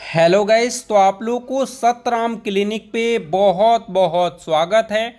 Hello guys, तो आप लोग को सतराम क्लिनिक पे बहुत बहुत स्वागत है।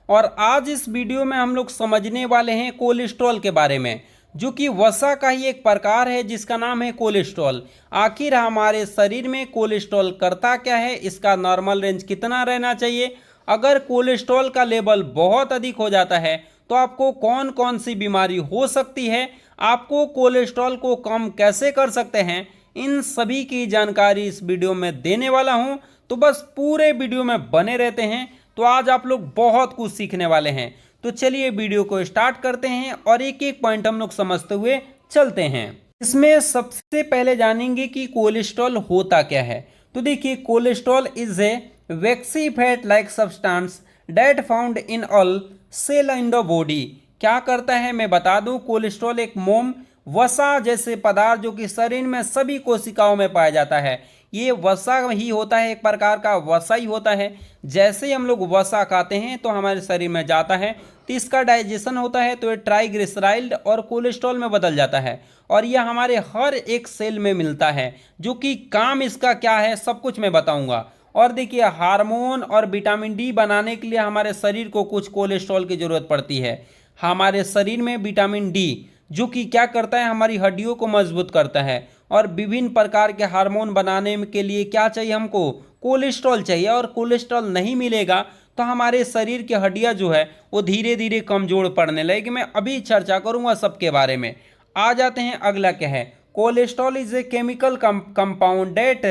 और आज इस वीडियो में हम लोग समझने वाले हैं कोलेस्ट्रॉल के बारे में, जो कि वसा का ही एक प्रकार है जिसका नाम है कोलेस्ट्रॉल। आखिर हमारे शरीर में कोलेस्ट्रॉल करता क्या है, इसका नॉर्मल रेंज कितना रहना चाहिए, अगर कोलेस्ट्रॉल का लेवल बहुत अधिक हो जाता है तो आपको कौन कौन सी बीमारी हो सकती है, आपको कोलेस्ट्रॉल को कम कैसे कर सकते हैं, इन सभी की जानकारी इस वीडियो में देने वाला हूं। तो बस पूरे वीडियो में बने रहते हैं, तो आज आप लोग बहुत कुछ सीखने वाले हैं। तो चलिए वीडियो को स्टार्ट करते हैं और एक एक पॉइंट हम लोग समझते हुए चलते हैं। इसमें सबसे पहले जानेंगे कि कोलेस्ट्रॉल होता क्या है। तो देखिए, cholesterol is a waxy fat like substance that found in all cell in the body. क्या करता है मैं बता दूं, कोलेस्ट्रॉल एक मोम वसा जैसे पदार्थ जो कि शरीर में सभी कोशिकाओं में पाया जाता है। ये वसा ही होता है, एक प्रकार का वसा ही होता है। जैसे ही हम लोग वसा खाते हैं तो हमारे शरीर में जाता है, तो इसका डाइजेशन होता है तो ये ट्राइग्लिसराइड और कोलेस्ट्रॉल में बदल जाता है, और यह हमारे हर एक सेल में मिलता है। जो कि काम इसका क्या है सब कुछ मैं बताऊंगा। और देखिए, हार्मोन और विटामिन डी बनाने के लिए हमारे शरीर को कुछ कोलेस्ट्रॉल की जरूरत पड़ती है। हमारे शरीर में विटामिन डी जो कि क्या करता है, हमारी हड्डियों को मजबूत करता है। और विभिन्न प्रकार के हार्मोन बनाने के लिए क्या चाहिए, हमको कोलेस्ट्रॉल चाहिए। और कोलेस्ट्रॉल नहीं मिलेगा तो हमारे शरीर की हड्डियां जो है वो धीरे धीरे कमजोर पड़ने लगेगी। मैं अभी चर्चा करूंगा सबके बारे में। आ जाते हैं, अगला क्या है। Cholesterol is a chemical compound that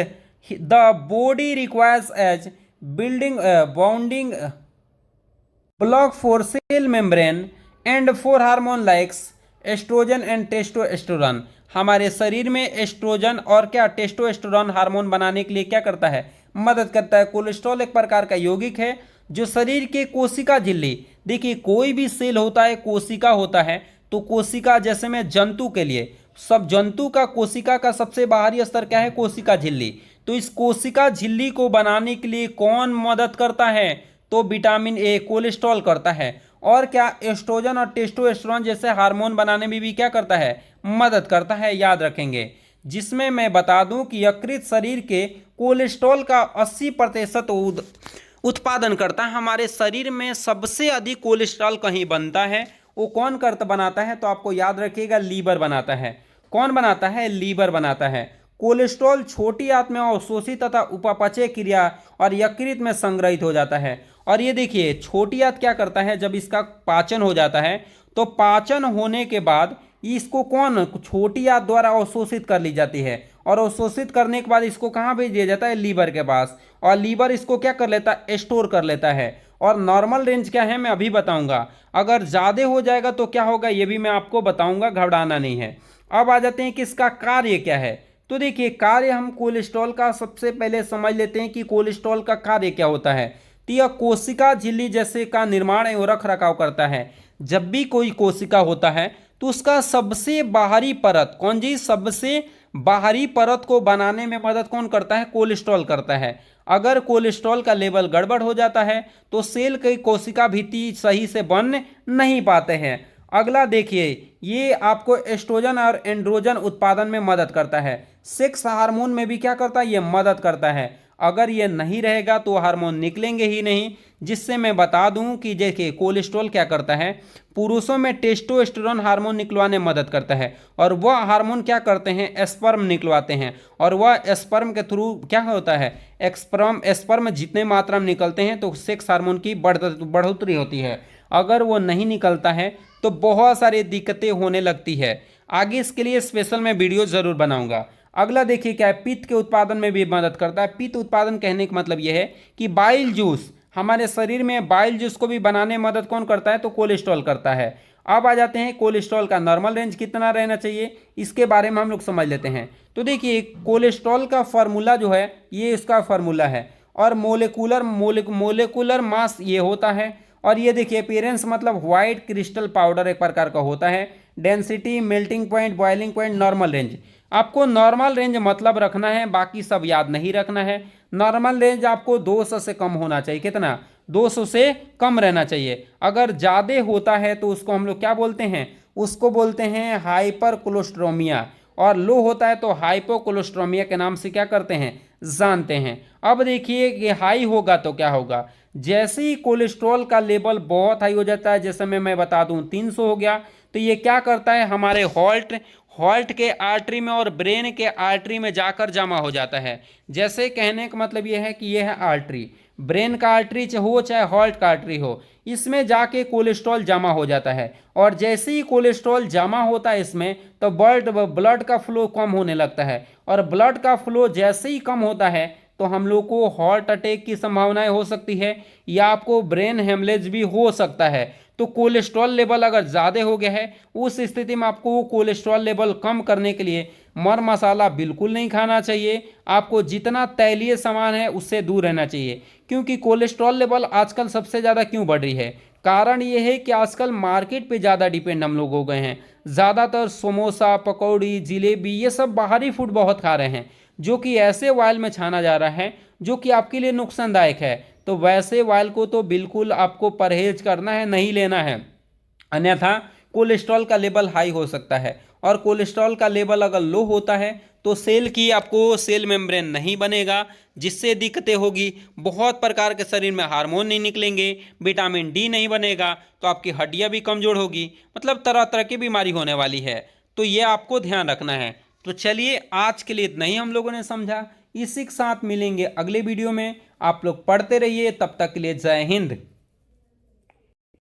the body requires as building bounding block for cell membrane and for hormone likes estrogen and testosterone. हमारे शरीर में एस्ट्रोजन और क्या टेस्टोस्टेरोन हार्मोन बनाने के लिए क्या करता है, मदद करता है। कोलेस्ट्रॉल एक प्रकार का यौगिक है जो शरीर के कोशिका झिल्ली, देखिए कोई भी सेल होता है कोशिका होता है, तो कोशिका जैसे में जंतु के लिए, सब जंतु का कोशिका का सबसे बाहरी स्तर क्या है, कोशिका झिल्ली। तो इस कोशिका झिल्ली को बनाने के लिए कौन मदद करता है, तो विटामिन ए कोलेस्ट्रॉल करता है। और क्या, एस्ट्रोजन और टेस्टोस्टेरोन जैसे हार्मोन बनाने में भी क्या करता है, मदद करता है, याद रखेंगे। जिसमें मैं बता दूं कि यकृत शरीर के कोलेस्ट्रॉल का 80% उत्पादन करता है। हमारे शरीर में सबसे अधिक कोलेस्ट्रॉल कहीं बनता है, वो कौन करता बनाता है, तो आपको याद रखिएगा, लीवर बनाता है। कौन बनाता है, लीवर बनाता है। कोलेस्ट्रॉल छोटी आंत में अवशोषित तथा उपापचय क्रिया और यकृत में संग्रहित हो जाता है। और ये देखिए, छोटी आंत क्या करता है, जब इसका पाचन हो जाता है तो पाचन होने के बाद इसको कौन, छोटी आंत द्वारा अवशोषित कर ली जाती है। और अवशोषित करने के बाद इसको कहाँ भेज दिया जाता है, लीवर के पास। और लीवर इसको क्या कर लेता है, स्टोर कर लेता है। और नॉर्मल रेंज क्या है मैं अभी बताऊंगा, अगर ज़्यादा हो जाएगा तो क्या होगा ये भी मैं आपको बताऊंगा, घबराना नहीं है। अब आ जाते हैं कि इसका कार्य क्या है। तो देखिए, कार्य हम कोलेस्ट्रॉल का सबसे पहले समझ लेते हैं कि कोलेस्ट्रॉल का कार्य क्या होता है। तो यह कोशिका झिल्ली जैसे का निर्माण एवं रख रखाव करता है। जब भी कोई कोशिका होता है तो उसका सबसे बाहरी परत, कौन जी, सबसे बाहरी परत को बनाने में मदद कौन करता है, कोलेस्ट्रॉल करता है। अगर कोलेस्ट्रॉल का लेवल गड़बड़ हो जाता है तो सेल की कोशिका भित्ति सही से बन नहीं पाते हैं। अगला देखिए, ये आपको एस्ट्रोजन और एंड्रोजन उत्पादन में मदद करता है। सेक्स हार्मोन में भी क्या करता है, ये मदद करता है। अगर ये नहीं रहेगा तो हार्मोन निकलेंगे ही नहीं। जिससे मैं बता दूं कि देखिए, कोलेस्ट्रॉल क्या करता है, पुरुषों में टेस्टोस्टेरोन हार्मोन निकलवाने में मदद करता है। और वह हार्मोन क्या करते हैं, स्पर्म निकलवाते हैं। और वह स्पर्म के थ्रू क्या होता है, स्पर्म जितने मात्रा में निकलते हैं तो सेक्स हार्मोन की बढ़ोतरी होती है। अगर वो नहीं निकलता है तो बहुत सारी दिक्कतें होने लगती है। आगे इसके लिए स्पेशल मैं वीडियो जरूर बनाऊंगा। अगला देखिए क्या है, पित्त के उत्पादन में भी मदद करता है। पित्त उत्पादन कहने का मतलब यह है कि बाइल जूस, हमारे शरीर में बाइल जूस को भी बनाने में मदद कौन करता है, तो कोलेस्ट्रॉल करता है। अब आ जाते हैं, कोलेस्ट्रॉल का नॉर्मल रेंज कितना रहना चाहिए, इसके बारे में हम लोग समझ लेते हैं। तो देखिए, कोलेस्ट्रॉल का फार्मूला जो है ये इसका फार्मूला है। और मोलिकुलर मास ये होता है। और ये देखिए, अपीयरेंस मतलब व्हाइट क्रिस्टल पाउडर एक प्रकार का होता है। Density, melting point, boiling point, normal range. आपको नॉर्मल रेंज मतलब रखना है, बाकी सब याद नहीं रखना है। नॉर्मल रेंज आपको 200 से कम होना चाहिए। कितना, 200 से कम रहना चाहिए। अगर ज़्यादा होता है तो उसको हम लोग क्या बोलते हैं, उसको बोलते हैं हाइपर कोलेस्ट्रोमिया। और लो होता है तो हाइपोकोलेस्ट्रोमिया के नाम से क्या करते हैं, जानते हैं। अब देखिए कि हाई होगा तो क्या होगा, जैसे ही कोलेस्ट्रॉल का लेवल बहुत हाई हो जाता है, जैसे मैं बता दूं 300 हो गया, तो ये क्या करता है, हमारे हॉल्ट के आर्टरी में और ब्रेन के आर्टरी में जाकर जमा हो जाता है। जैसे कहने का मतलब ये है कि ये है आर्टरी, ब्रेन का आर्टरी हो चाहे हॉल्ट का आर्टरी हो, इसमें जाके कोलेस्ट्रॉल जमा हो जाता है। और जैसे ही कोलेस्ट्रॉल जमा होता है इसमें, तो ब्लड का फ्लो कम होने लगता है, और ब्लड का फ्लो जैसे ही कम होता है तो हम लोग को हार्ट अटैक की संभावनाएं हो सकती है, या आपको ब्रेन हेमरेज भी हो सकता है। तो कोलेस्ट्रॉल लेवल अगर ज़्यादा हो गया है, उस स्थिति में आपको कोलेस्ट्रॉल लेवल कम करने के लिए मर मसाला बिल्कुल नहीं खाना चाहिए। आपको जितना तैलीय सामान है उससे दूर रहना चाहिए। क्योंकि कोलेस्ट्रॉल लेवल आजकल सबसे ज़्यादा क्यों बढ़ रही है, कारण ये है कि आजकल मार्केट पे ज़्यादा डिपेंड हम लोग हो गए हैं। ज़्यादातर समोसा, पकौड़ी, जिलेबी, ये सब बाहरी फूड बहुत खा रहे हैं, जो कि ऐसे ऑयल में छाना जा रहा है जो कि आपके लिए नुकसानदायक है। तो वैसे ऑयल को तो बिल्कुल आपको परहेज करना है, नहीं लेना है, अन्यथा कोलेस्ट्रॉल का लेवल हाई हो सकता है। और कोलेस्ट्रॉल का लेवल अगर लो होता है तो सेल मेम्ब्रेन नहीं बनेगा, जिससे दिक्कतें होगी। बहुत प्रकार के शरीर में हार्मोन नहीं निकलेंगे, विटामिन डी नहीं बनेगा, तो आपकी हड्डियां भी कमजोर होगी, मतलब तरह तरह की बीमारी होने वाली है। तो ये आपको ध्यान रखना है। तो चलिए आज के लिए इतना ही हम लोगों ने समझा। इसी के साथ मिलेंगे अगले वीडियो में। आप लोग पढ़ते रहिए, तब तक के लिए जय हिंद।